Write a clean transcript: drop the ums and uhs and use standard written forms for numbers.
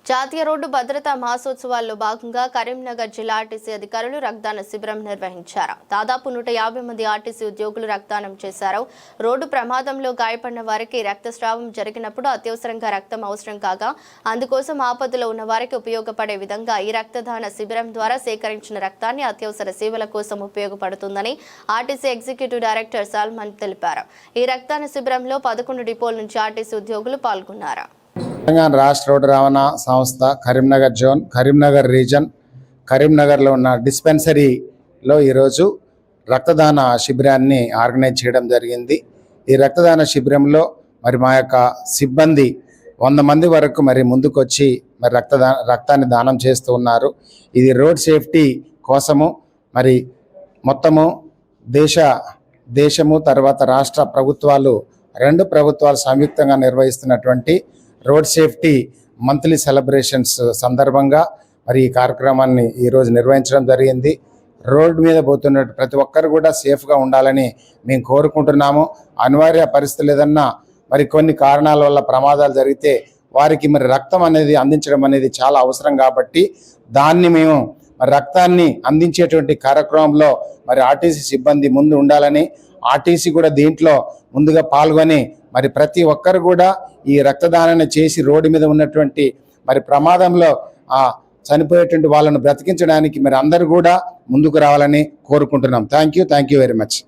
జాతీయ రోడ్డు భద్రతా మాసోత్సవాల్లో భాగంగా కరీంనగర్ జిల్లా ఆర్టీసీ అధికారులు రక్తదాన శిబిరం నిర్వహించారు. దాదాపు 150 మంది ఆర్టీసీ ఉద్యోగులు రక్తదానం చేశారు. రోడ్డు ప్రమాదంలో గాయపడిన వారికి రక్తస్రావం జరిగినప్పుడు అత్యవసరంగా రక్తం అవసరం కాగా అందుకోసం ఆపదలో ఉన్న వారికి ఉపయోగపడే విధంగా ఈ రక్తదాన శిబిరం ద్వారా సేకరించిన రక్తాన్ని అత్యవసర సేవల కోసం ఉపయోగపడుతుందని ఆర్టీసీ ఎగ్జిక్యూటివ్ డైరెక్టర్ సల్మాన్ తెలిపారు. ఈ రక్తదాన శిబిరంలో 11 డిపోల నుంచి ఆర్టీసీ ఉద్యోగులు పాల్గొన్నారు. తెలంగాణ రాష్ట్ర రోడ్డు రవాణా సంస్థ కరీంనగర్ జోన్, కరీంనగర్ రీజన్, కరీంనగర్లో ఉన్న డిస్పెన్సరీలో ఈరోజు రక్తదాన శిబిరాన్ని ఆర్గనైజ్ చేయడం జరిగింది. ఈ రక్తదాన శిబిరంలో మరి మా యొక్క సిబ్బంది 100 మంది వరకు మరి ముందుకొచ్చి మరి రక్తాన్ని దానం చేస్తూ ఉన్నారు. ఇది రోడ్ సేఫ్టీ కోసము మరి మొత్తము దేశము తర్వాత రాష్ట్ర ప్రభుత్వాలు 2 ప్రభుత్వాలు సంయుక్తంగా నిర్వహిస్తున్నటువంటి రోడ్ సేఫ్టీ మంత్లీ సెలబ్రేషన్స్ సందర్భంగా మరి ఈ కార్యక్రమాన్ని ఈరోజు నిర్వహించడం జరిగింది. రోడ్డు మీద పోతున్న ప్రతి ఒక్కరు కూడా సేఫ్గా ఉండాలని మేము కోరుకుంటున్నాము. అనివార్య పరిస్థితులు ఏదన్నా మరి కొన్ని కారణాల వల్ల ప్రమాదాలు జరిగితే వారికి మరి రక్తం అనేది అందించడం అనేది చాలా అవసరం కాబట్టి దాన్ని మేము మరి రక్తాన్ని అందించేటువంటి కార్యక్రమంలో మరి ఆర్టీసీ సిబ్బంది ముందు ఉండాలని, ఆర్టీసీ కూడా దీంట్లో ముందుగా పాల్గొని మరి ప్రతి ఒక్కరు కూడా ఈ రక్తదానాన్ని చేసి రోడ్డు మీద ఉన్నటువంటి మరి ప్రమాదంలో చనిపోయేటువంటి వాళ్ళను బ్రతికించడానికి మరి అందరూ కూడా ముందుకు రావాలని కోరుకుంటున్నాం. Thank you very much.